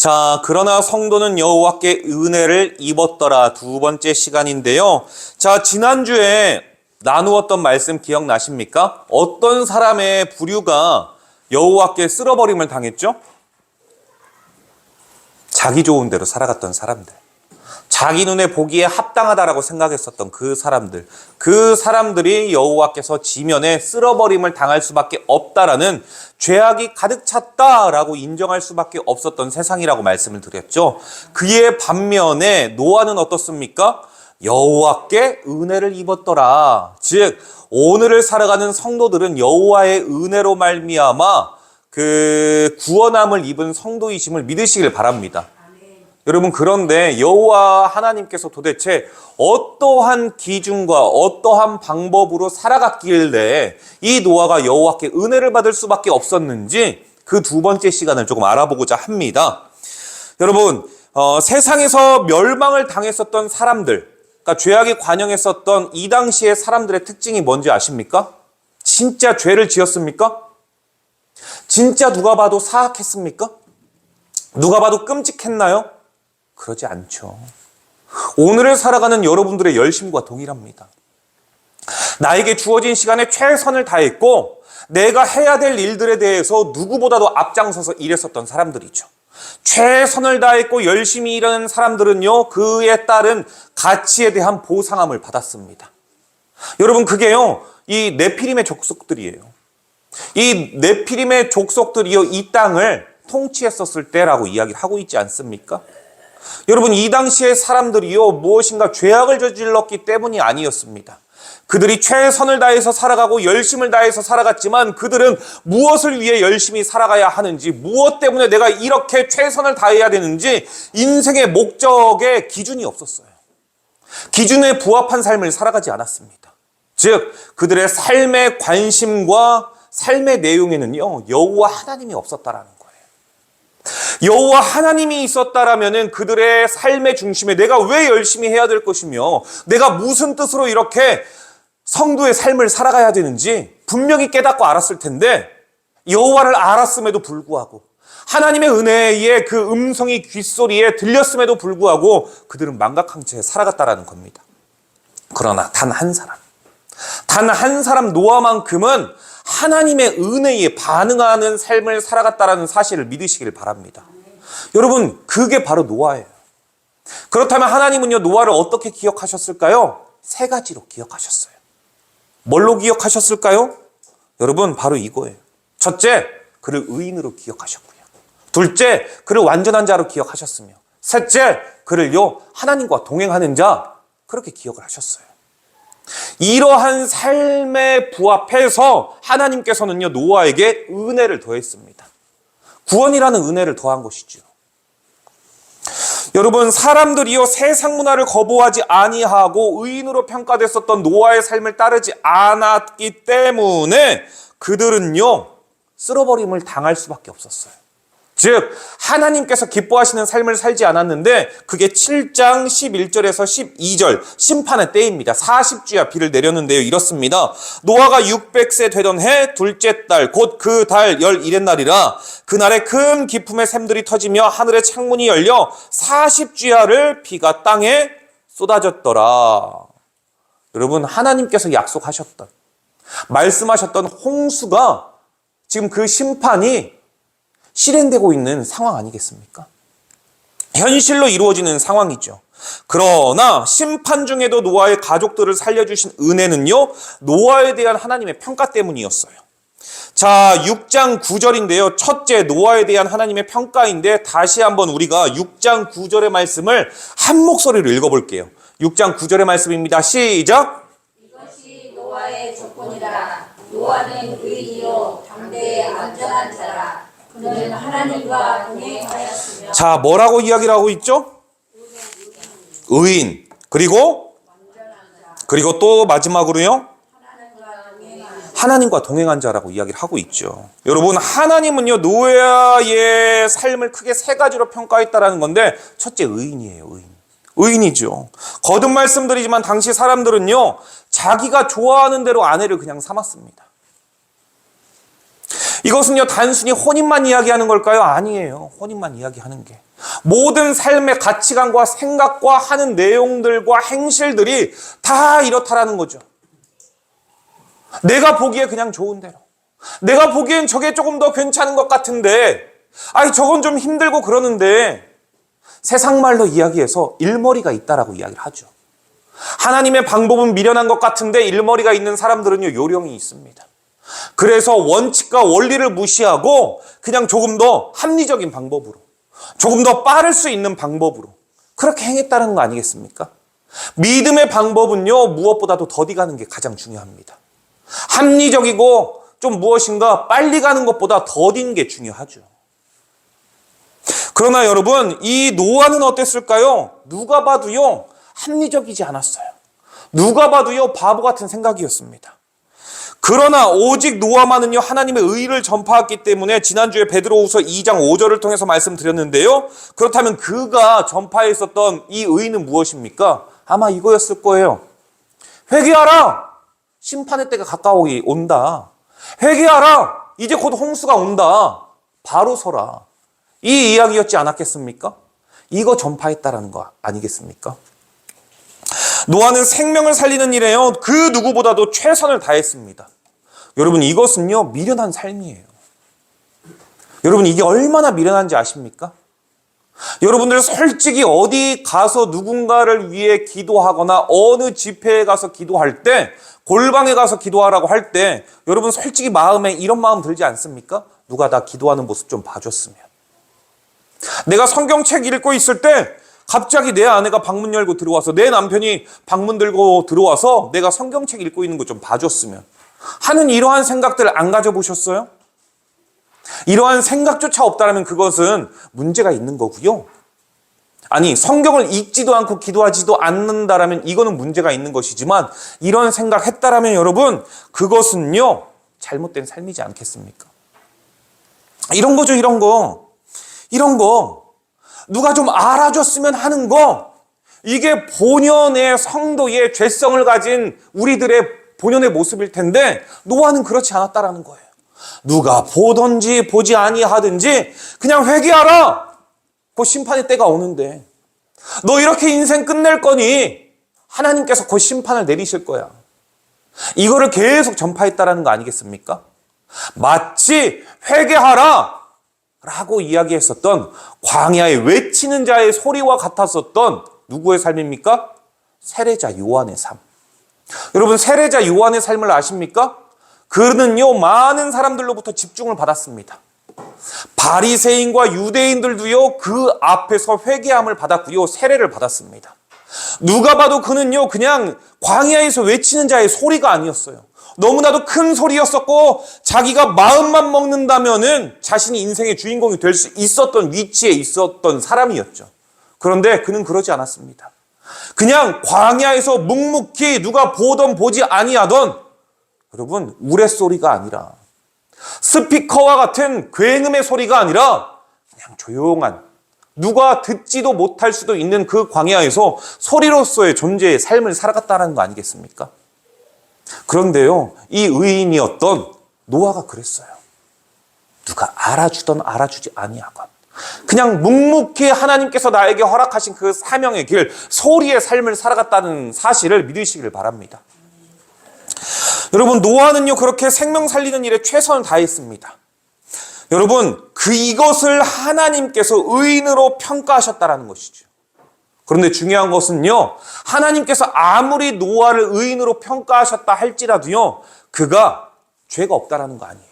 자, 그러나 성도는 여호와께 은혜를 입었더라. 두 번째 시간인데요. 자, 지난주에 나누었던 말씀 기억나십니까? 어떤 사람의 부류가 여호와께 쓸어버림을 당했죠? 자기 좋은 대로 살아갔던 사람들. 자기 눈에 보기에 합당하다라고 생각했었던 그 사람들이 여호와께서 지면에 쓸어버림을 당할 수밖에 없다라는 죄악이 가득 찼다라고 인정할 수밖에 없었던 세상이라고 말씀을 드렸죠. 그의 반면에 노아는 어떻습니까? 여호와께 은혜를 입었더라. 즉 오늘을 살아가는 성도들은 여호와의 은혜로 말미암아 그 구원함을 입은 성도이심을 믿으시길 바랍니다. 여러분, 그런데 여호와 하나님께서 도대체 어떠한 기준과 어떠한 방법으로 살아갔길래 이 노아가 여호와께 은혜를 받을 수밖에 없었는지 그 두 번째 시간을 조금 알아보고자 합니다. 여러분, 세상에서 멸망을 당했었던 사람들, 그러니까 죄악에 관영했었던 이 당시의 사람들의 특징이 뭔지 아십니까? 진짜 죄를 지었습니까? 진짜 누가 봐도 사악했습니까? 누가 봐도 끔찍했나요? 그러지 않죠. 오늘을 살아가는 여러분들의 열심과 동일합니다. 나에게 주어진 시간에 최선을 다했고 내가 해야 될 일들에 대해서 누구보다도 앞장서서 일했었던 사람들이죠. 최선을 다했고 열심히 일하는 사람들은요, 그에 따른 가치에 대한 보상함을 받았습니다. 여러분, 그게요, 이 네피림의 족속들이에요. 이 네피림의 족속들이요, 이 땅을 통치했었을 때라고 이야기를 하고 있지 않습니까? 여러분, 이 당시의 사람들이요, 무엇인가 죄악을 저질렀기 때문이 아니었습니다. 그들이 최선을 다해서 살아가고 열심을 다해서 살아갔지만 그들은 무엇을 위해 열심히 살아가야 하는지, 무엇 때문에 내가 이렇게 최선을 다해야 되는지 인생의 목적의 기준이 없었어요. 기준에 부합한 삶을 살아가지 않았습니다. 즉, 그들의 삶의 관심과 삶의 내용에는요, 여호와 하나님이 없었다라는 거예요. 여호와 하나님이 있었다라면은 그들의 삶의 중심에 내가 왜 열심히 해야 될 것이며 내가 무슨 뜻으로 이렇게 성도의 삶을 살아가야 되는지 분명히 깨닫고 알았을 텐데, 여호와를 알았음에도 불구하고 하나님의 은혜의 그 음성이 귓소리에 들렸음에도 불구하고 그들은 망각한 채 살아갔다라는 겁니다. 그러나 단 한 사람 노아만큼은 하나님의 은혜에 반응하는 삶을 살아갔다라는 사실을 믿으시길 바랍니다. 여러분, 그게 바로 노아예요. 그렇다면 하나님은요, 노아를 어떻게 기억하셨을까요? 세 가지로 기억하셨어요. 뭘로 기억하셨을까요? 여러분, 바로 이거예요. 첫째, 그를 의인으로 기억하셨고요. 둘째, 그를 완전한 자로 기억하셨으며, 셋째, 그를요, 하나님과 동행하는 자, 그렇게 기억을 하셨어요. 이러한 삶에 부합해서 하나님께서는요, 노아에게 은혜를 더했습니다. 구원이라는 은혜를 더한 것이죠. 여러분, 사람들이요, 세상 문화를 거부하지 아니하고 의인으로 평가됐었던 노아의 삶을 따르지 않았기 때문에 그들은요, 쓸어버림을 당할 수밖에 없었어요. 즉, 하나님께서 기뻐하시는 삶을 살지 않았는데 그게 7장 11절에서 12절 심판의 때입니다. 40주야 비를 내렸는데요, 이렇습니다. 노아가 600세 되던 해 둘째 달 곧 그 달 11의 날이라. 그날에 큰 기품의 샘들이 터지며 하늘의 창문이 열려 40주야를 비가 땅에 쏟아졌더라. 여러분, 하나님께서 약속하셨던, 말씀하셨던 홍수가 지금 그 심판이 실행되고 있는 상황 아니겠습니까? 현실로 이루어지는 상황이죠. 그러나 심판 중에도 노아의 가족들을 살려주신 은혜는요, 노아에 대한 하나님의 평가 때문이었어요. 자, 6장 9절인데요. 첫째, 노아에 대한 하나님의 평가인데 다시 한번 우리가 6장 9절의 말씀을 한 목소리로 읽어볼게요. 6장 9절의 말씀입니다. 시작! 이것이 노아의 조건이라. 노아는 의인이요 당대의 안전한 자라. 그는 하나님과 동행하였으며. 자, 뭐라고 이야기를 하고 있죠? 의인. 그리고 또 마지막으로요, 하나님과 동행한 자라고 이야기를 하고 있죠. 여러분, 하나님은요, 노아의 삶을 크게 세 가지로 평가했다라는 건데, 첫째, 의인이에요. 의인이죠. 거듭 말씀드리지만 당시 사람들은요, 자기가 좋아하는 대로 아내를 그냥 삼았습니다. 이것은요, 단순히 혼인만 이야기하는 걸까요? 아니에요. 혼인만 이야기하는 게 모든 삶의 가치관과 생각과 하는 내용들과 행실들이 다 이렇다라는 거죠. 내가 보기에 그냥 좋은 대로. 내가 보기엔 저게 조금 더 괜찮은 것 같은데, 아니 저건 좀 힘들고 그러는데, 세상 말로 이야기해서 일머리가 있다라고 이야기를 하죠. 하나님의 방법은 미련한 것 같은데 일머리가 있는 사람들은요, 요령이 있습니다. 그래서 원칙과 원리를 무시하고 그냥 조금 더 합리적인 방법으로, 조금 더 빠를 수 있는 방법으로 그렇게 행했다는 거 아니겠습니까? 믿음의 방법은요, 무엇보다도 더디 가는 게 가장 중요합니다. 합리적이고 좀 무엇인가 빨리 가는 것보다 더딘 게 중요하죠. 그러나 여러분, 이 노아는 어땠을까요? 누가 봐도요, 합리적이지 않았어요. 누가 봐도요, 바보 같은 생각이었습니다. 그러나 오직 노아만은요, 하나님의 의를 전파했기 때문에 지난주에 베드로후서 2장 5절을 통해서 말씀드렸는데요. 그렇다면 그가 전파했었던 이 의는 무엇입니까? 아마 이거였을 거예요. 회개하라! 심판의 때가 가까워 온다. 회개하라! 이제 곧 홍수가 온다. 바로 서라. 이 이야기였지 않았겠습니까? 이거 전파했다라는 거 아니겠습니까? 노아는 생명을 살리는 일에요, 그 누구보다도 최선을 다했습니다. 여러분, 이것은요, 미련한 삶이에요. 여러분, 이게 얼마나 미련한지 아십니까? 여러분들 솔직히 어디 가서 누군가를 위해 기도하거나 어느 집회에 가서 기도할 때, 골방에 가서 기도하라고 할 때, 여러분 솔직히 마음에 이런 마음 들지 않습니까? 누가 나 기도하는 모습 좀 봐줬으면. 내가 성경책 읽고 있을 때 갑자기 내 아내가 방문 열고 들어와서, 내 남편이 방문 들고 들어와서 내가 성경책 읽고 있는 거 좀 봐줬으면 하는 이러한 생각들 안 가져보셨어요? 이러한 생각조차 없다면 그것은 문제가 있는 거고요. 아니, 성경을 읽지도 않고 기도하지도 않는다라면 이거는 문제가 있는 것이지만, 이런 생각했다라면 여러분, 그것은요, 잘못된 삶이지 않겠습니까? 이런 거죠, 이런 거. 이런 거. 누가 좀 알아줬으면 하는 거. 이게 본연의 성도의 죄성을 가진 우리들의 본연의 모습일 텐데, 노아는 그렇지 않았다라는 거예요. 누가 보든지 보지 아니하든지 그냥 회개하라. 곧 심판의 때가 오는데, 너 이렇게 인생 끝낼 거니 하나님께서 곧 심판을 내리실 거야. 이거를 계속 전파했다라는 거 아니겠습니까? 마치 회개하라 라고 이야기했었던 광야에 외치는 자의 소리와 같았었던 누구의 삶입니까? 세례자 요한의 삶. 여러분, 세례자 요한의 삶을 아십니까? 그는요, 많은 사람들로부터 집중을 받았습니다. 바리새인과 유대인들도요, 그 앞에서 회개함을 받았고요, 세례를 받았습니다. 누가 봐도 그는요, 그냥 광야에서 외치는 자의 소리가 아니었어요. 너무나도 큰 소리였었고, 자기가 마음만 먹는다면은 자신이 인생의 주인공이 될 수 있었던 위치에 있었던 사람이었죠. 그런데 그는 그러지 않았습니다. 그냥 광야에서 묵묵히 누가 보던 보지 아니하던, 여러분, 우레소리가 아니라, 스피커와 같은 굉음의 소리가 아니라 그냥 조용한, 누가 듣지도 못할 수도 있는 그 광야에서 소리로서의 존재의 삶을 살아갔다는 거 아니겠습니까? 그런데요, 이 의인이었던 노아가 그랬어요. 누가 알아주던 알아주지 아니하건 그냥 묵묵히 하나님께서 나에게 허락하신 그 사명의 길, 소리의 삶을 살아갔다는 사실을 믿으시길 바랍니다. 여러분, 노아는요, 그렇게 생명 살리는 일에 최선을 다했습니다. 여러분, 이것을 하나님께서 의인으로 평가하셨다라는 것이죠. 그런데 중요한 것은요, 하나님께서 아무리 노아를 의인으로 평가하셨다 할지라도요, 그가 죄가 없다라는 거 아니에요.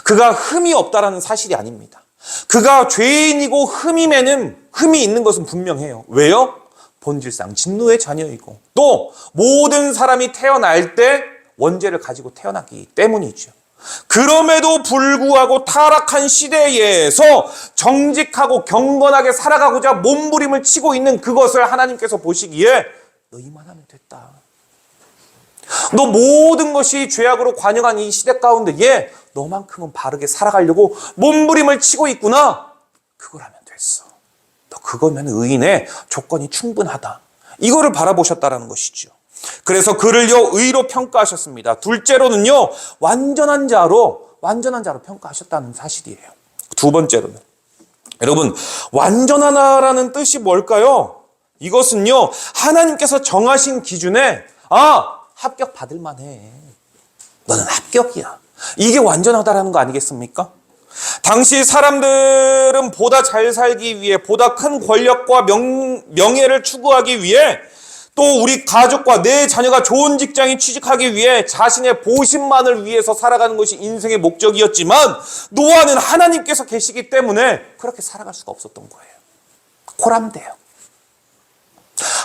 그가 흠이 없다라는 사실이 아닙니다. 그가 죄인이고 흠이 있는 것은 분명해요. 왜요? 본질상 진노의 자녀이고, 또 모든 사람이 태어날 때 원죄를 가지고 태어났기 때문이죠. 그럼에도 불구하고 타락한 시대에서 정직하고 경건하게 살아가고자 몸부림을 치고 있는 그것을 하나님께서 보시기에 너 이만하면 됐다. 너 모든 것이 죄악으로 관영한 이 시대 가운데 너만큼은 바르게 살아가려고 몸부림을 치고 있구나. 그걸 하면 됐어. 너 그거면 의인의 조건이 충분하다. 이거를 바라보셨다라는 것이죠. 그래서 그를요, 의로 평가하셨습니다. 둘째로는요, 완전한 자로 평가하셨다는 사실이에요. 두 번째로는 여러분, 완전하다라는 뜻이 뭘까요? 이것은요, 하나님께서 정하신 기준에 합격 받을 만해. 너는 합격이야. 이게 완전하다라는 거 아니겠습니까? 당시 사람들은 보다 잘 살기 위해, 보다 큰 권력과 명예를 추구하기 위해, 또 우리 가족과 내 자녀가 좋은 직장에 취직하기 위해 자신의 보신만을 위해서 살아가는 것이 인생의 목적이었지만, 노아는 하나님께서 계시기 때문에 그렇게 살아갈 수가 없었던 거예요. 코람데요.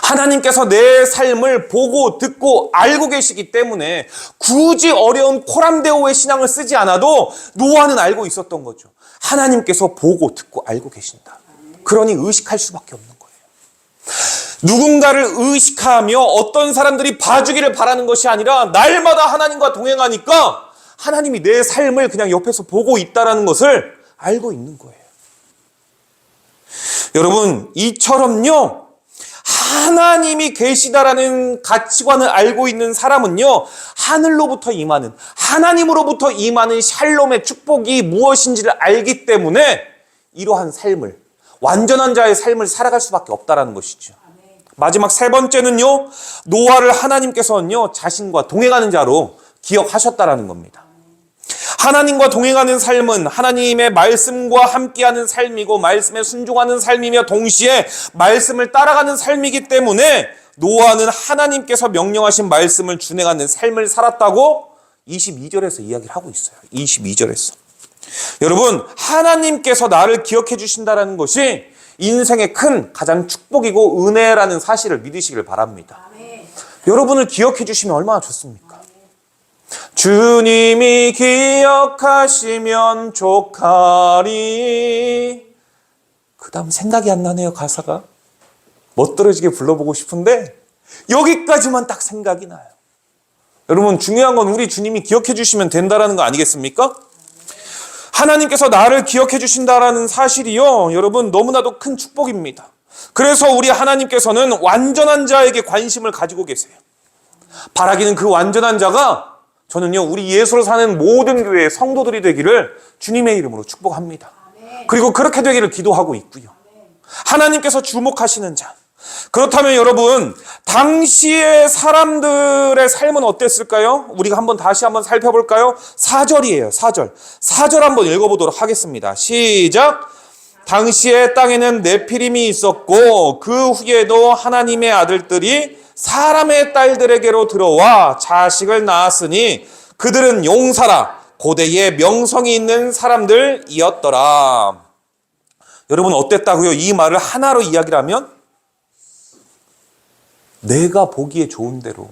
하나님께서 내 삶을 보고 듣고 알고 계시기 때문에 굳이 어려운 코람데오의 신앙을 쓰지 않아도 노아는 알고 있었던 거죠. 하나님께서 보고 듣고 알고 계신다. 그러니 의식할 수밖에 없는 거예요. 누군가를 의식하며 어떤 사람들이 봐주기를 바라는 것이 아니라 날마다 하나님과 동행하니까 하나님이 내 삶을 그냥 옆에서 보고 있다는 것을 알고 있는 거예요. 여러분, 이처럼요, 하나님이 계시다라는 가치관을 알고 있는 사람은요, 하늘로부터 임하는, 하나님으로부터 임하는 샬롬의 축복이 무엇인지를 알기 때문에 이러한 삶을, 완전한 자의 삶을 살아갈 수밖에 없다라는 것이죠. 마지막 세 번째는요, 노아를 하나님께서는요, 자신과 동행하는 자로 기억하셨다라는 겁니다. 하나님과 동행하는 삶은 하나님의 말씀과 함께하는 삶이고 말씀에 순종하는 삶이며 동시에 말씀을 따라가는 삶이기 때문에 노아는 하나님께서 명령하신 말씀을 준행하는 삶을 살았다고 22절에서 이야기를 하고 있어요. 22절에서. 여러분, 하나님께서 나를 기억해 주신다는 것이 인생의 큰 가장 축복이고 은혜라는 사실을 믿으시길 바랍니다. 여러분을 기억해 주시면 얼마나 좋습니까? 주님이 기억하시면 족하리. 그 다음 생각이 안 나네요, 가사가. 멋들어지게 불러보고 싶은데 여기까지만 딱 생각이 나요. 여러분, 중요한 건 우리 주님이 기억해 주시면 된다는 거 아니겠습니까? 하나님께서 나를 기억해 주신다라는 사실이요, 여러분, 너무나도 큰 축복입니다. 그래서 우리 하나님께서는 완전한 자에게 관심을 가지고 계세요. 바라기는 그 완전한 자가 저는요, 우리 예수로 사는 모든 교회의 성도들이 되기를 주님의 이름으로 축복합니다. 그리고 그렇게 되기를 기도하고 있고요. 하나님께서 주목하시는 자. 그렇다면 여러분, 당시의 사람들의 삶은 어땠을까요? 우리가 다시 한번 살펴볼까요? 4절이에요, 4절. 4절 한번 읽어보도록 하겠습니다. 시작! 당시에 땅에는 네피림이 있었고 그 후에도 하나님의 아들들이 사람의 딸들에게로 들어와 자식을 낳았으니 그들은 용사라 고대의 명성이 있는 사람들이었더라. 여러분, 어땠다고요? 이 말을 하나로 이야기를 하면 내가 보기에 좋은 대로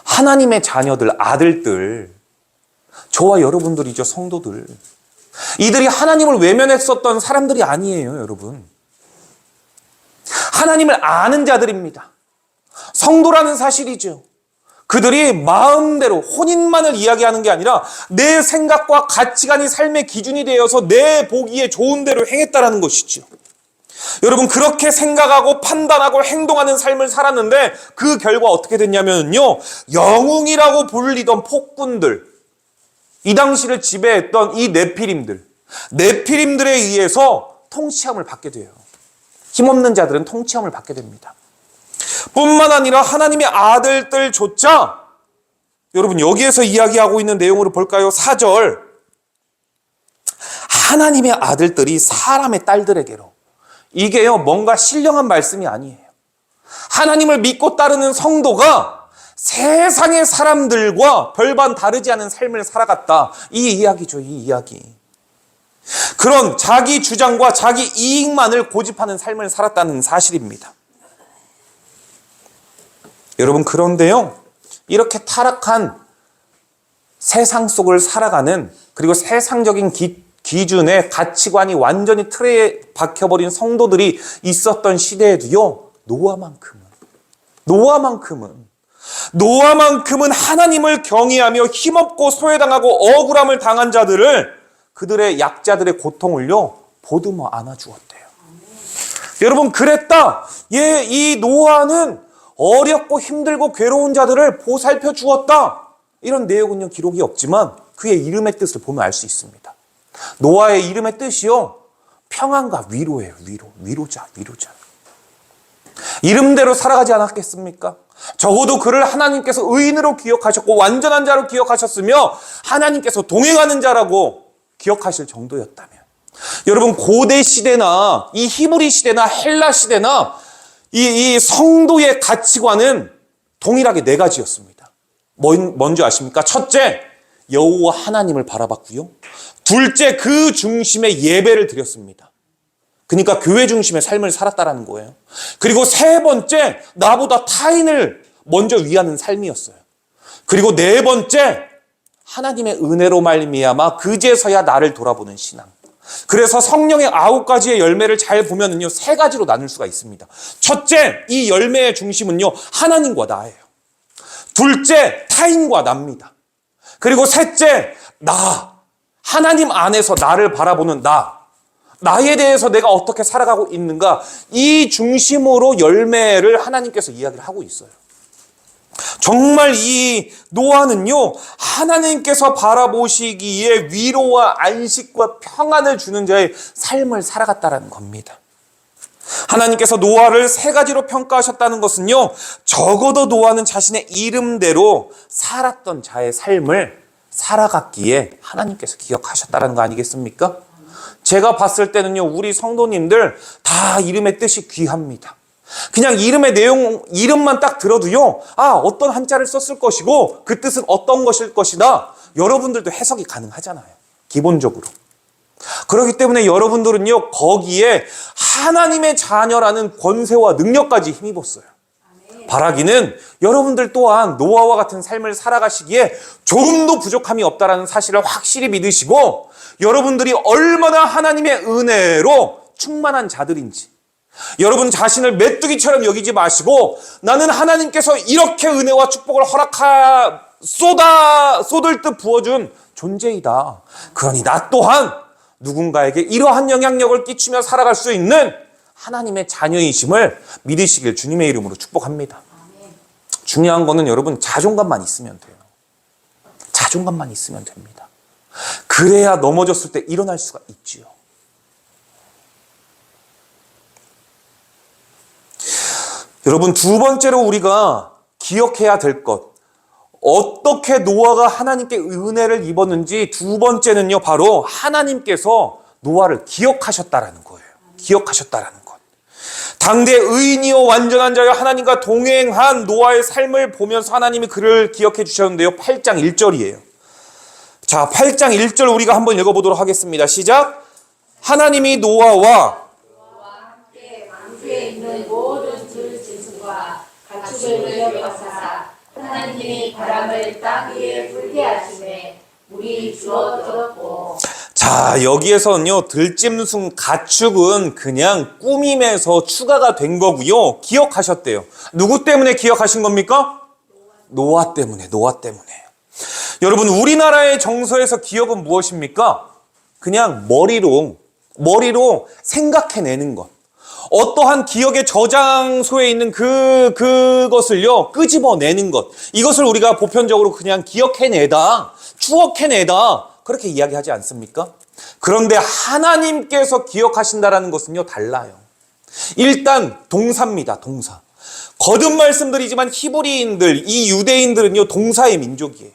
하나님의 자녀들, 아들들, 저와 여러분들이죠, 성도들. 이들이 하나님을 외면했었던 사람들이 아니에요, 여러분. 하나님을 아는 자들입니다. 성도라는 사실이죠. 그들이 마음대로 혼인만을 이야기하는 게 아니라 내 생각과 가치관이 삶의 기준이 되어서 내 보기에 좋은 대로 행했다라는 것이죠. 여러분, 그렇게 생각하고 판단하고 행동하는 삶을 살았는데 그 결과 어떻게 됐냐면요, 영웅이라고 불리던 폭군들, 이 당시를 지배했던 이 네피림들에 의해서 통치함을 받게 돼요. 힘없는 자들은 통치함을 받게 됩니다. 뿐만 아니라 하나님의 아들들조차, 여러분, 여기에서 이야기하고 있는 내용으로 볼까요? 4절. 하나님의 아들들이 사람의 딸들에게로. 이게요, 뭔가 신령한 말씀이 아니에요. 하나님을 믿고 따르는 성도가 세상의 사람들과 별반 다르지 않은 삶을 살아갔다. 이 이야기죠, 이 이야기. 그런 자기 주장과 자기 이익만을 고집하는 삶을 살았다는 사실입니다. 여러분, 그런데요, 이렇게 타락한 세상 속을 살아가는, 그리고 세상적인 기준의 가치관이 완전히 틀에 박혀버린 성도들이 있었던 시대에도요, 노아만큼은 하나님을 경외하며 힘없고 소외당하고 억울함을 당한 자들을, 그들의 약자들의 고통을요, 보듬어 안아주었대요. 여러분, 그랬다. 이 노아는 어렵고 힘들고 괴로운 자들을 보살펴 주었다. 이런 내용은요, 기록이 없지만 그의 이름의 뜻을 보면 알 수 있습니다. 노아의 이름의 뜻이요, 평안과 위로예요. 위로자. 이름대로 살아가지 않았겠습니까? 적어도 그를 하나님께서 의인으로 기억하셨고 완전한 자로 기억하셨으며 하나님께서 동행하는 자라고 기억하실 정도였다면, 여러분, 고대 시대나 이 히브리 시대나 헬라 시대나 이 성도의 가치관은 동일하게 네 가지였습니다. 뭔지 아십니까? 첫째, 여호와 하나님을 바라봤고요. 둘째, 그 중심에 예배를 드렸습니다. 그러니까 교회 중심의 삶을 살았다라는 거예요. 그리고 세 번째, 나보다 타인을 먼저 위하는 삶이었어요. 그리고 네 번째, 하나님의 은혜로 말미암아 그제서야 나를 돌아보는 신앙. 그래서 성령의 9가지의 열매를 잘 보면은요, 세 가지로 나눌 수가 있습니다. 첫째, 이 열매의 중심은요, 하나님과 나예요. 둘째, 타인과 나입니다. 그리고 셋째, 하나님 안에서 나를 바라보는 나에 대해서 내가 어떻게 살아가고 있는가, 이 중심으로 열매를 하나님께서 이야기를 하고 있어요. 정말 이 노아는요, 하나님께서 바라보시기에 위로와 안식과 평안을 주는 자의 삶을 살아갔다라는 겁니다. 하나님께서 노아를 세 가지로 평가하셨다는 것은요, 적어도 노아는 자신의 이름대로 살았던 자의 삶을 살아갔기에 하나님께서 기억하셨다는 거 아니겠습니까? 제가 봤을 때는요, 우리 성도님들 다 이름의 뜻이 귀합니다. 그냥 이름의 내용, 이름만 딱 들어도요, 어떤 한자를 썼을 것이고 그 뜻은 어떤 것일 것이다, 여러분들도 해석이 가능하잖아요, 기본적으로. 그렇기 때문에 여러분들은요, 거기에 하나님의 자녀라는 권세와 능력까지 힘입었어요. 바라기는 여러분들 또한 노아와 같은 삶을 살아가시기에 조금도 부족함이 없다는 사실을 확실히 믿으시고, 여러분들이 얼마나 하나님의 은혜로 충만한 자들인지 여러분 자신을 메뚜기처럼 여기지 마시고, 나는 하나님께서 이렇게 은혜와 축복을 쏟을 듯 부어준 존재이다. 그러니 나 또한 누군가에게 이러한 영향력을 끼치며 살아갈 수 있는 하나님의 자녀이심을 믿으시길 주님의 이름으로 축복합니다. 중요한 거는 여러분, 자존감만 있으면 돼요. 자존감만 있으면 됩니다. 그래야 넘어졌을 때 일어날 수가 있지요. 여러분, 두 번째로 우리가 기억해야 될 것, 어떻게 노아가 하나님께 은혜를 입었는지, 두 번째는요, 바로 하나님께서 노아를 기억하셨다라는 거예요. 기억하셨다라는 것. 당대 의인이요 완전한 자여 하나님과 동행한 노아의 삶을 보면서 하나님이 그를 기억해 주셨는데요, 8장 1절이에요. 자, 8장 1절 우리가 한번 읽어보도록 하겠습니다. 시작. 하나님이 노아와 함께 방주에 있는 모든 들짐승과 가축을 기억하사 하나님이 바람을 땅 위에 불게 하시매 물이 줄어들었고. 자, 여기에서는요, 들짐승, 가축은 그냥 꾸밈에서 추가가 된 거고요, 기억하셨대요. 누구 때문에 기억하신 겁니까? 노아 때문에. 여러분, 우리나라의 정서에서 기억은 무엇입니까? 그냥 머리로 생각해내는 것. 어떠한 기억의 저장소에 있는 그것을요, 끄집어내는 것. 이것을 우리가 보편적으로 그냥 기억해내다, 추억해내다, 그렇게 이야기하지 않습니까? 그런데 하나님께서 기억하신다라는 것은요, 달라요. 일단 동사입니다, 동사. 거듭 말씀드리지만 히브리인들, 이 유대인들은요, 동사의 민족이에요.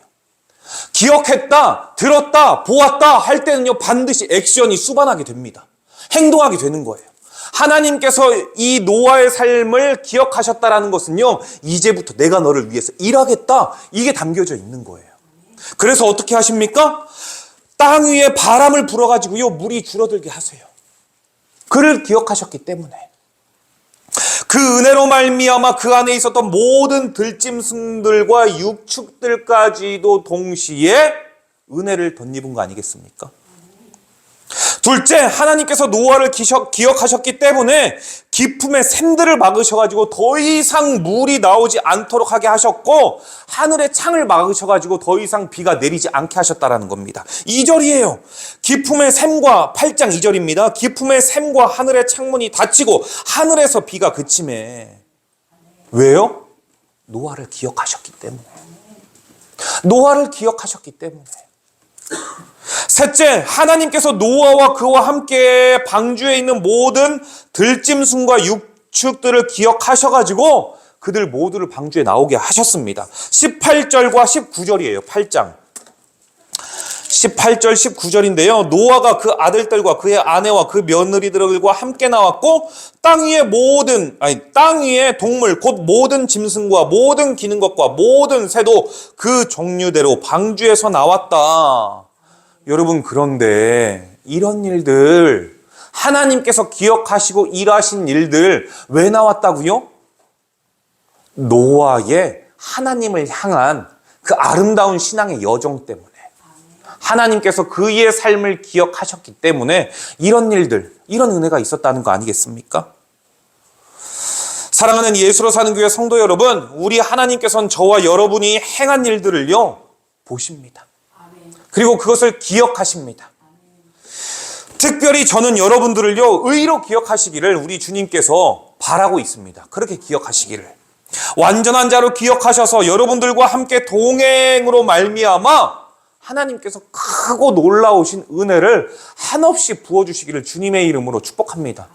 기억했다, 들었다, 보았다 할 때는요, 반드시 액션이 수반하게 됩니다. 행동하게 되는 거예요. 하나님께서 이 노아의 삶을 기억하셨다라는 것은요, 이제부터 내가 너를 위해서 일하겠다, 이게 담겨져 있는 거예요. 그래서 어떻게 하십니까? 땅 위에 바람을 불어가지고요, 물이 줄어들게 하세요. 그를 기억하셨기 때문에. 그 은혜로 말미암아 그 안에 있었던 모든 들짐승들과 육축들까지도 동시에 은혜를 덧입은 거 아니겠습니까? 둘째, 하나님께서 노아를 기억하셨기 때문에 기품의 샘들을 막으셔가지고 더 이상 물이 나오지 않도록 하게 하셨고, 하늘의 창을 막으셔가지고 더 이상 비가 내리지 않게 하셨다라는 겁니다. 2절이에요. 기품의 샘과, 8장 2절입니다. 기품의 샘과 하늘의 창문이 닫히고 하늘에서 비가 그치매. 왜요? 노아를 기억하셨기 때문에. 노아를 기억하셨기 때문에. 셋째, 하나님께서 노아와 그와 함께 방주에 있는 모든 들짐승과 육축들을 기억하셔가지고 그들 모두를 방주에 나오게 하셨습니다. 18절과 19절이에요. 8장. 18절, 19절인데요. 노아가 그 아들들과 그의 아내와 그 며느리들과 함께 나왔고 땅 위의 동물 곧 모든 짐승과 모든 기는 것과 모든 새도 그 종류대로 방주에서 나왔다. 여러분, 그런데 이런 일들, 하나님께서 기억하시고 일하신 일들 왜 나왔다고요? 노아의 하나님을 향한 그 아름다운 신앙의 여정 때문에, 하나님께서 그의 삶을 기억하셨기 때문에 이런 일들, 이런 은혜가 있었다는 거 아니겠습니까? 사랑하는 예수로 사는 교회 성도 여러분, 우리 하나님께서는 저와 여러분이 행한 일들을요 보십니다. 그리고 그것을 기억하십니다. 특별히 저는 여러분들을요 의로 기억하시기를 우리 주님께서 바라고 있습니다. 그렇게 기억하시기를. 완전한 자로 기억하셔서 여러분들과 함께 동행으로 말미암아 하나님께서 크고 놀라우신 은혜를 한없이 부어주시기를 주님의 이름으로 축복합니다.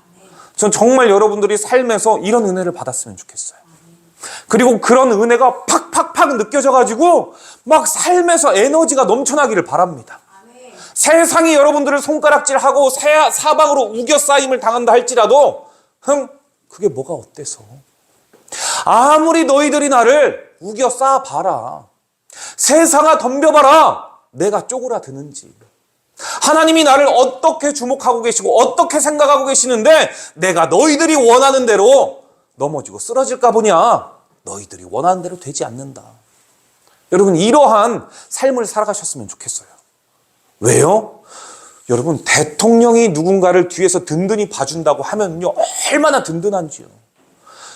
전 정말 여러분들이 삶에서 이런 은혜를 받았으면 좋겠어요. 그리고 그런 은혜가 팍팍팍 느껴져가지고 막 삶에서 에너지가 넘쳐나기를 바랍니다. 세상이 여러분들을 손가락질하고 사방으로 우겨싸임을 당한다 할지라도 그게 뭐가 어때서? 아무리 너희들이 나를 우겨싸 봐라. 세상아 덤벼봐라. 내가 쪼그라드는지. 하나님이 나를 어떻게 주목하고 계시고 어떻게 생각하고 계시는데 내가 너희들이 원하는 대로 넘어지고 쓰러질까 보냐. 너희들이 원하는 대로 되지 않는다. 여러분, 이러한 삶을 살아가셨으면 좋겠어요. 왜요? 여러분, 대통령이 누군가를 뒤에서 든든히 봐준다고 하면요 얼마나 든든한지요.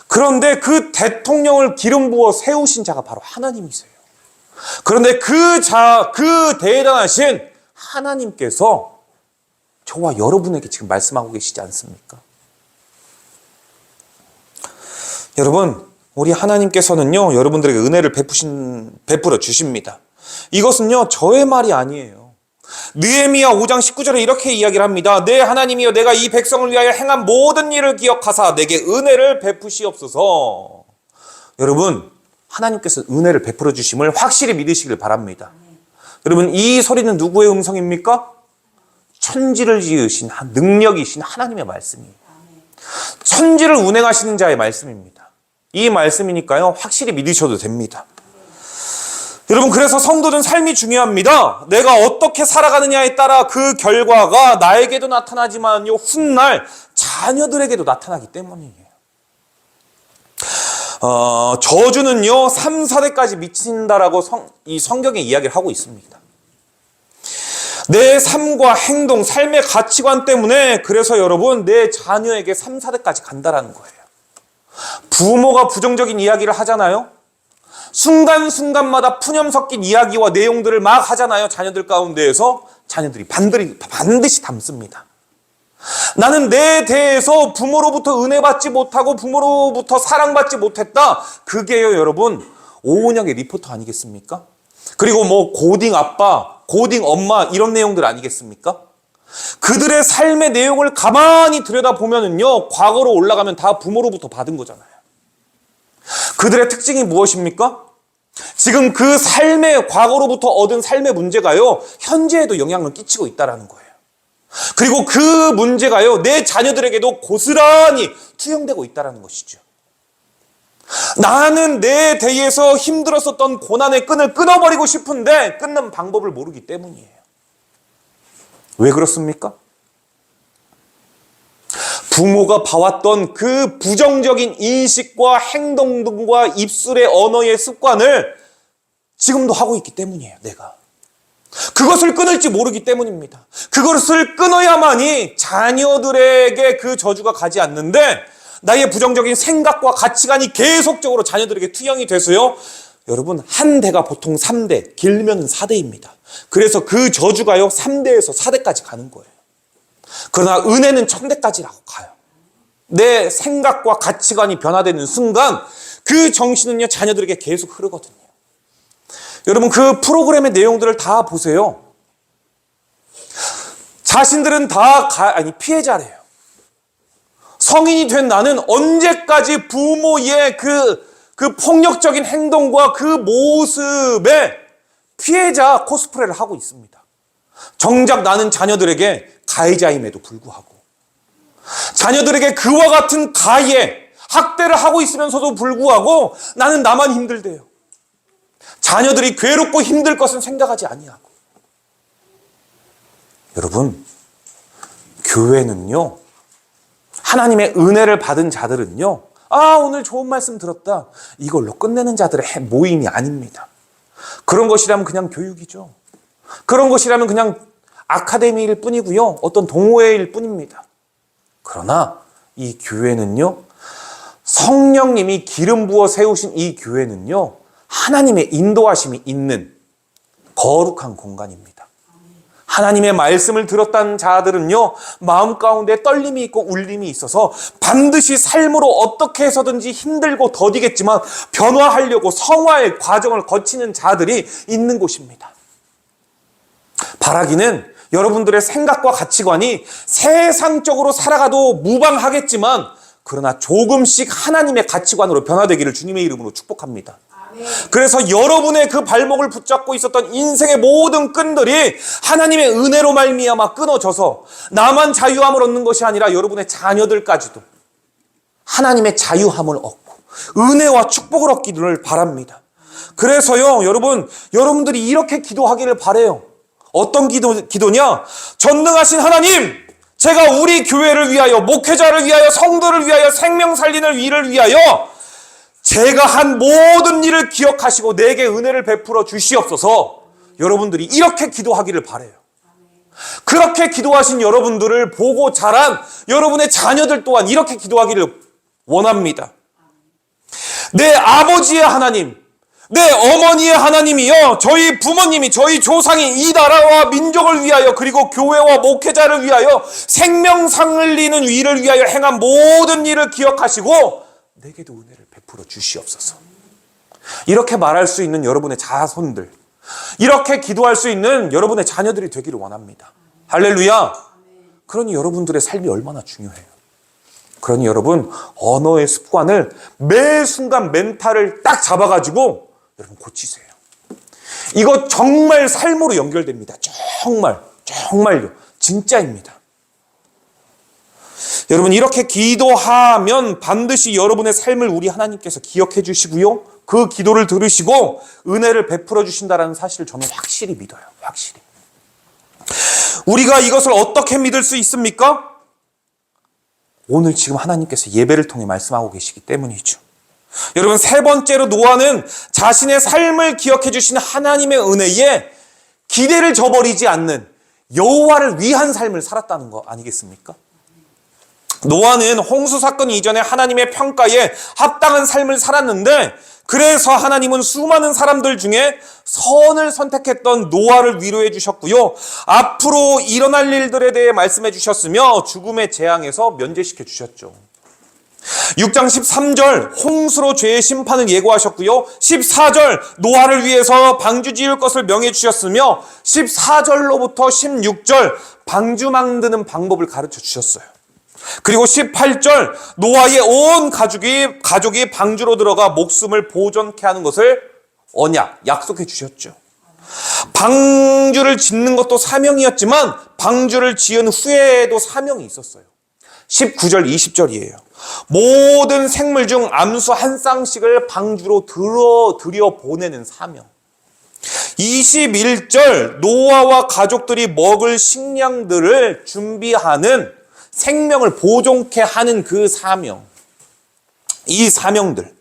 그런데 그 대통령을 기름 부어 세우신 자가 바로 하나님이세요. 그런데 그 대단하신 하나님께서 저와 여러분에게 지금 말씀하고 계시지 않습니까? 여러분, 우리 하나님께서는요 여러분들에게 은혜를 베풀어 주십니다. 이것은요 저의 말이 아니에요. 느헤미야 5장 19절에 이렇게 이야기를 합니다. 내 하나님이여, 내가 이 백성을 위하여 행한 모든 일을 기억하사 내게 은혜를 베푸시옵소서. 여러분, 하나님께서 은혜를 베풀어 주심을 확실히 믿으시길 바랍니다. 여러분, 이 소리는 누구의 음성입니까? 천지를 지으신 능력이신 하나님의 말씀이에요. 천지를 운행하시는 자의 말씀입니다. 이 말씀이니까요 확실히 믿으셔도 됩니다. 여러분, 그래서 성도는 삶이 중요합니다. 내가 어떻게 살아가느냐에 따라 그 결과가 나에게도 나타나지만요 훗날 자녀들에게도 나타나기 때문이에요. 저주는요 3, 4대까지 미친다라고 이 성경에 이야기를 하고 있습니다. 내 삶과 행동, 삶의 가치관 때문에 그래서 여러분 내 자녀에게 3, 4대까지 간다라는 거예요. 부모가 부정적인 이야기를 하잖아요. 순간순간마다 푸념 섞인 이야기와 내용들을 막 하잖아요. 자녀들 가운데에서 자녀들이 반드시 담습니다. 나는 내 대에서 부모로부터 은혜 받지 못하고 부모로부터 사랑받지 못했다. 그게요 여러분 오은영의 리포터 아니겠습니까? 그리고 뭐 고딩 아빠, 고딩 엄마 이런 내용들 아니겠습니까? 그들의 삶의 내용을 가만히 들여다보면은요 과거로 올라가면 다 부모로부터 받은 거잖아요. 그들의 특징이 무엇입니까? 지금 그 삶의 과거로부터 얻은 삶의 문제가요 현재에도 영향을 끼치고 있다는 거예요. 그리고 그 문제가요 내 자녀들에게도 고스란히 투영되고 있다는 것이죠. 나는 내 대에서 힘들었었던 고난의 끈을 끊어버리고 싶은데 끊는 방법을 모르기 때문이에요. 왜 그렇습니까? 부모가 봐왔던 그 부정적인 인식과 행동 등과 입술의 언어의 습관을 지금도 하고 있기 때문이에요. 내가 그것을 끊을지 모르기 때문입니다. 그것을 끊어야만이 자녀들에게 그 저주가 가지 않는데 나의 부정적인 생각과 가치관이 계속적으로 자녀들에게 투영이 돼서요 여러분 한 대가 보통 3대, 길면 4대입니다. 그래서 그 저주가요 3대에서 4대까지 가는 거예요. 그러나 은혜는 1000대까지라고 가요. 내 생각과 가치관이 변화되는 순간 그 정신은요 자녀들에게 계속 흐르거든요. 여러분 그 프로그램의 내용들을 다 보세요. 자신들은 다 피해자래요. 성인이 된 나는 언제까지 부모의 그 폭력적인 행동과 그 모습에 피해자 코스프레를 하고 있습니다. 정작 나는 자녀들에게 가해자임에도 불구하고, 자녀들에게 그와 같은 가해, 학대를 하고 있으면서도 불구하고 나는 나만 힘들대요. 자녀들이 괴롭고 힘들 것은 생각하지 아니하고. 여러분, 교회는요, 하나님의 은혜를 받은 자들은요, 오늘 좋은 말씀 들었다, 이걸로 끝내는 자들의 모임이 아닙니다. 그런 것이라면 그냥 교육이죠. 그런 것이라면 그냥 아카데미일 뿐이고요, 어떤 동호회일 뿐입니다. 그러나 이 교회는요, 성령님이 기름 부어 세우신 이 교회는요, 하나님의 인도하심이 있는 거룩한 공간입니다. 하나님의 말씀을 들었다는 자들은요, 마음 가운데 떨림이 있고 울림이 있어서 반드시 삶으로 어떻게 해서든지 힘들고 더디겠지만 변화하려고 성화의 과정을 거치는 자들이 있는 곳입니다. 바라기는 여러분들의 생각과 가치관이 세상적으로 살아가도 무방하겠지만, 그러나 조금씩 하나님의 가치관으로 변화되기를 주님의 이름으로 축복합니다. 그래서 여러분의 그 발목을 붙잡고 있었던 인생의 모든 끈들이 하나님의 은혜로 말미암아 끊어져서 나만 자유함을 얻는 것이 아니라 여러분의 자녀들까지도 하나님의 자유함을 얻고 은혜와 축복을 얻기를 바랍니다. 그래서요, 여러분들이 이렇게 기도하기를 바라요. 어떤 기도냐? 전능하신 하나님, 제가 우리 교회를 위하여, 목회자를 위하여, 성도를 위하여, 생명 살리는 일을 위하여 제가 한 모든 일을 기억하시고 내게 은혜를 베풀어 주시옵소서. 여러분들이 이렇게 기도하기를 바라요. 그렇게 기도하신 여러분들을 보고 자란 여러분의 자녀들 또한 이렇게 기도하기를 원합니다. 내 아버지의 하나님, 내 어머니의 하나님이여, 저희 부모님이, 저희 조상이 이 나라와 민족을 위하여, 그리고 교회와 목회자를 위하여, 생명상 흘리는 일을 위하여 행한 모든 일을 기억하시고 내게도 은혜를 베풀어 주시옵소서. 이렇게 말할 수 있는 여러분의 자손들, 이렇게 기도할 수 있는 여러분의 자녀들이 되기를 원합니다. 할렐루야. 그러니 여러분들의 삶이 얼마나 중요해요. 그러니 여러분, 언어의 습관을 매 순간 멘탈을 딱 잡아가지고 여러분 고치세요. 이거 정말 삶으로 연결됩니다. 정말요. 진짜입니다. 여러분, 이렇게 기도하면 반드시 여러분의 삶을 우리 하나님께서 기억해 주시고요, 그 기도를 들으시고 은혜를 베풀어 주신다는 사실을 저는 확실히 믿어요. 확실히. 우리가 이것을 어떻게 믿을 수 있습니까? 오늘 지금 하나님께서 예배를 통해 말씀하고 계시기 때문이죠. 여러분, 세 번째로 노아는 자신의 삶을 기억해 주신 하나님의 은혜에 기대를 저버리지 않는 여호와를 위한 삶을 살았다는 거 아니겠습니까? 노아는 홍수 사건 이전에 하나님의 평가에 합당한 삶을 살았는데, 그래서 하나님은 수많은 사람들 중에 선을 선택했던 노아를 위로해 주셨고요, 앞으로 일어날 일들에 대해 말씀해 주셨으며 죽음의 재앙에서 면제시켜 주셨죠. 6장 13절 홍수로 죄의 심판을 예고하셨고요, 14절 노아를 위해서 방주 지을 것을 명해 주셨으며 14절로부터 16절 방주 만드는 방법을 가르쳐 주셨어요. 그리고 18절 노아의 온 가족이 방주로 들어가 목숨을 보존케 하는 것을 약속해 주셨죠. 방주를 짓는 것도 사명이었지만 방주를 지은 후에도 사명이 있었어요. 19절 20절이에요. 모든 생물 중 암수 한 쌍씩을 방주로 들여 보내는 사명. 21절 노아와 가족들이 먹을 식량들을 준비하는, 생명을 보존케 하는 그 사명. 이 사명들.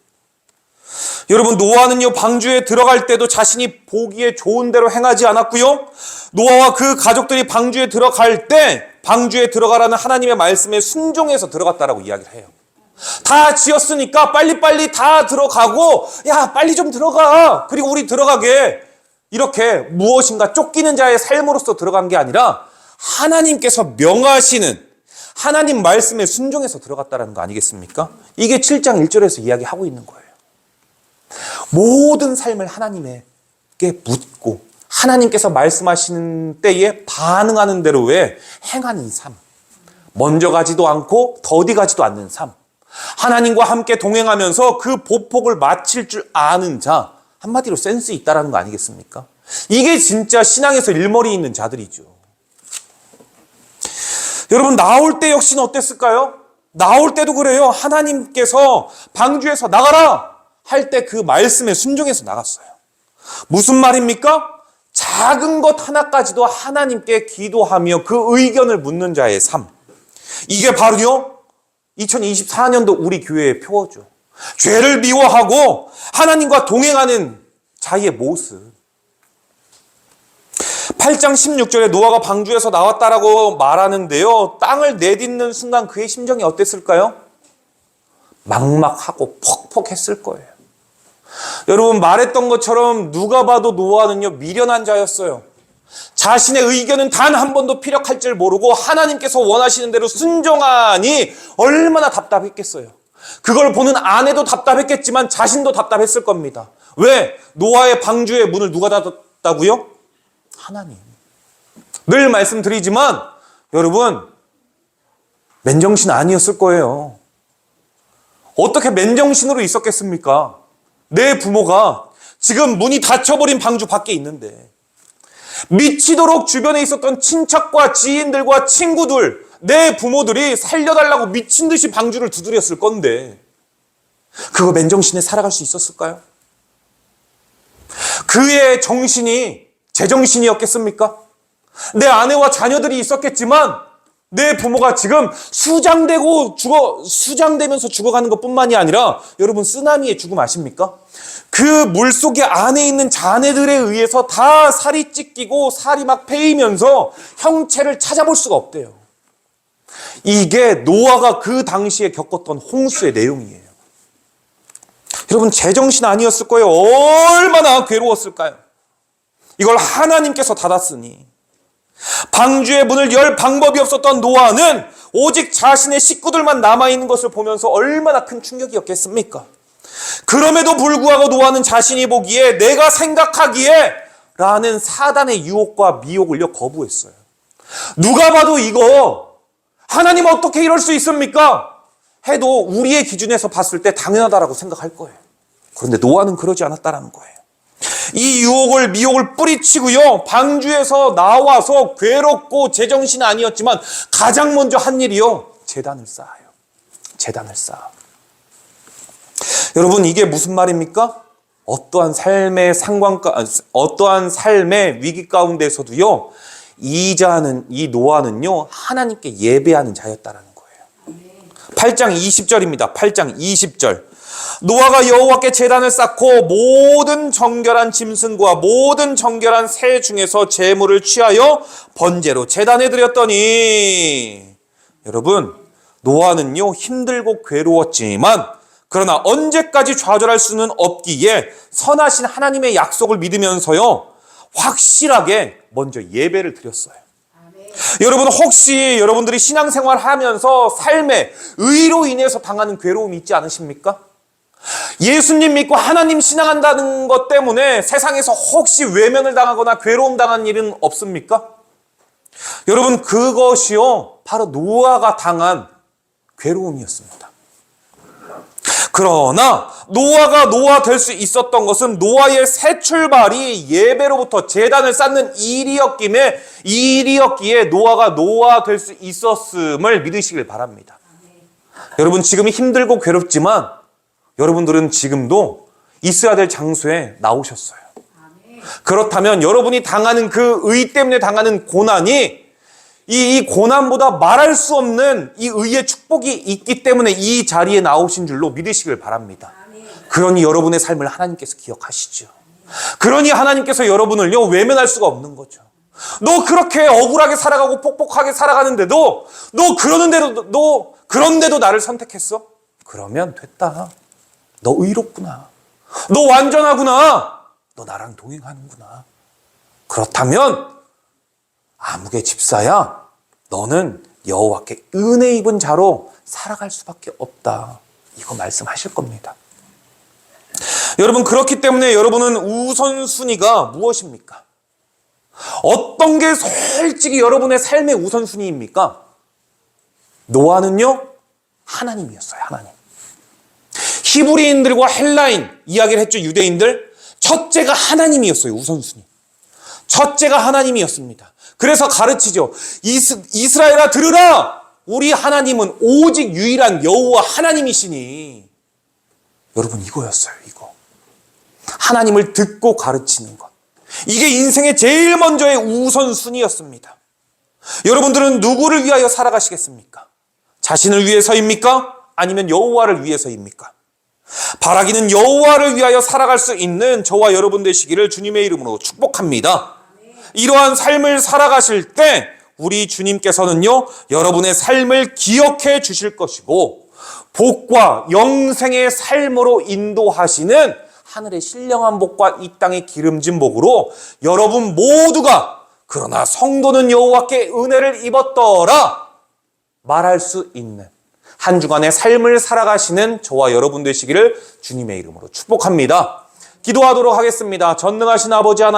여러분, 노아는요, 방주에 들어갈 때도 자신이 보기에 좋은 대로 행하지 않았고요, 노아와 그 가족들이 방주에 들어갈 때 방주에 들어가라는 하나님의 말씀에 순종해서 들어갔다라고 이야기를 해요. 다 지었으니까 빨리빨리 다 들어가고, 야 빨리 좀 들어가, 그리고 우리 들어가게, 이렇게 무엇인가 쫓기는 자의 삶으로서 들어간 게 아니라 하나님께서 명하시는 하나님 말씀에 순종해서 들어갔다라는 거 아니겠습니까? 이게 7장 1절에서 이야기하고 있는 거예요. 모든 삶을 하나님에게 묻고 하나님께서 말씀하시는 때에 반응하는 대로에 행하는 삶. 먼저 가지도 않고 더디 가지도 않는 삶. 하나님과 함께 동행하면서 그 보폭을 마칠 줄 아는 자. 한마디로 센스 있다라는 거 아니겠습니까? 이게 진짜 신앙에서 일머리 있는 자들이죠. 여러분, 나올 때 역시는 어땠을까요? 나올 때도 그래요. 하나님께서 방주에서 나가라 할 때 그 말씀에 순종해서 나갔어요. 무슨 말입니까? 작은 것 하나까지도 하나님께 기도하며 그 의견을 묻는 자의 삶. 이게 바로요 2024년도 우리 교회의 표어죠. 죄를 미워하고 하나님과 동행하는 자의 모습. 8장 16절에 노아가 방주에서 나왔다라고 말하는데요, 땅을 내딛는 순간 그의 심정이 어땠을까요? 막막하고 퍽퍽했을 거예요. 여러분, 말했던 것처럼 누가 봐도 노아는요 미련한 자였어요. 자신의 의견은 단 한 번도 피력할 줄 모르고 하나님께서 원하시는 대로 순종하니 얼마나 답답했겠어요. 그걸 보는 아내도 답답했겠지만 자신도 답답했을 겁니다. 왜? 노아의 방주의 문을 누가 닫았다고요? 하나님. 늘 말씀드리지만 여러분, 맨정신 아니었을 거예요. 어떻게 맨정신으로 있었겠습니까? 내 부모가 지금 문이 닫혀버린 방주 밖에 있는데 미치도록 주변에 있었던 친척과 지인들과 친구들, 내 부모들이 살려달라고 미친 듯이 방주를 두드렸을 건데 그거 맨정신에 살아갈 수 있었을까요? 그의 정신이 제정신이었겠습니까? 내 아내와 자녀들이 있었겠지만 내 부모가 지금 수장되면서 죽어가는 것뿐만이 아니라 여러분, 쓰나미의 죽음 아십니까? 그 물속에 안에 있는 자네들에 의해서 다 살이 찢기고 살이 막 패이면서 형체를 찾아볼 수가 없대요. 이게 노아가 그 당시에 겪었던 홍수의 내용이에요. 여러분, 제정신 아니었을 거예요. 얼마나 괴로웠을까요? 이걸 하나님께서 닫았으니 방주의 문을 열 방법이 없었던 노아는 오직 자신의 식구들만 남아있는 것을 보면서 얼마나 큰 충격이었겠습니까? 그럼에도 불구하고 노아는 자신이 보기에, 내가 생각하기에 라는 사단의 유혹과 미혹을 거부했어요. 누가 봐도 이거 하나님 어떻게 이럴 수 있습니까? 해도 우리의 기준에서 봤을 때 당연하다라고 생각할 거예요. 그런데 노아는 그러지 않았다라는 거예요. 이 유혹을, 미혹을 뿌리치고요, 방주에서 나와서 괴롭고 제정신 아니었지만 가장 먼저 한 일이요, 제단을 쌓아요. 제단을 쌓아. 여러분, 이게 무슨 말입니까? 어떠한 삶의 위기 가운데서도요, 이 노아는요 하나님께 예배하는 자였다라는 거예요. 8장 20절입니다. 8장 20절. 노아가 여호와께 제단을 쌓고 모든 정결한 짐승과 모든 정결한 새 중에서 제물을 취하여 번제로 제단에 드렸더니, 여러분, 노아는요 힘들고 괴로웠지만 그러나 언제까지 좌절할 수는 없기에 선하신 하나님의 약속을 믿으면서요 확실하게 먼저 예배를 드렸어요. 여러분, 혹시 여러분들이 신앙생활 하면서 삶에 의로 인해서 당하는 괴로움이 있지 않으십니까? 예수님 믿고 하나님 신앙한다는 것 때문에 세상에서 혹시 외면을 당하거나 괴로움 당한 일은 없습니까? 여러분, 그것이요 바로 노아가 당한 괴로움이었습니다. 그러나 노아가 노아 될 수 있었던 것은 노아의 새 출발이 예배로부터 제단을 쌓는 일이었기에 노아가 노아 될 수 있었음을 믿으시길 바랍니다. 여러분, 지금이 힘들고 괴롭지만 여러분들은 지금도 있어야 될 장소에 나오셨어요. 그렇다면 여러분이 당하는 그 의 때문에 당하는 고난이 이 고난보다 말할 수 없는 이 의의 축복이 있기 때문에 이 자리에 나오신 줄로 믿으시길 바랍니다. 그러니 여러분의 삶을 하나님께서 기억하시죠. 그러니 하나님께서 여러분을요 외면할 수가 없는 거죠. 너 그렇게 억울하게 살아가고 폭폭하게 살아가는데도 그런데도 나를 선택했어? 그러면 됐다. 너 의롭구나. 너 완전하구나. 너 나랑 동행하는구나. 그렇다면 아무개 집사야, 너는 여호와께 은혜 입은 자로 살아갈 수밖에 없다. 이거 말씀하실 겁니다. 여러분, 그렇기 때문에 여러분은 우선순위가 무엇입니까? 어떤 게 솔직히 여러분의 삶의 우선순위입니까? 노아는요, 하나님이었어요, 하나님. 히브리인들과 헬라인 이야기를 했죠, 유대인들. 첫째가 하나님이었어요, 우선순위. 첫째가 하나님이었습니다. 그래서 가르치죠. 이스라엘아 들으라! 우리 하나님은 오직 유일한 여호와 하나님이시니. 여러분, 이거였어요, 이거. 하나님을 듣고 가르치는 것. 이게 인생의 제일 먼저의 우선순위였습니다. 여러분들은 누구를 위하여 살아가시겠습니까? 자신을 위해서입니까? 아니면 여호와를 위해서입니까? 바라기는 여호와를 위하여 살아갈 수 있는 저와 여러분 되시기를 주님의 이름으로 축복합니다. 이러한 삶을 살아가실 때 우리 주님께서는요, 여러분의 삶을 기억해 주실 것이고 복과 영생의 삶으로 인도하시는 하늘의 신령한 복과 이 땅의 기름진 복으로 여러분 모두가 그러나 성도는 여호와께 은혜를 입었더라 말할 수 있는 한 주간의 삶을 살아가시는 저와 여러분 되시기를 주님의 이름으로 축복합니다. 기도하도록 하겠습니다. 전능하신 아버지 하나님,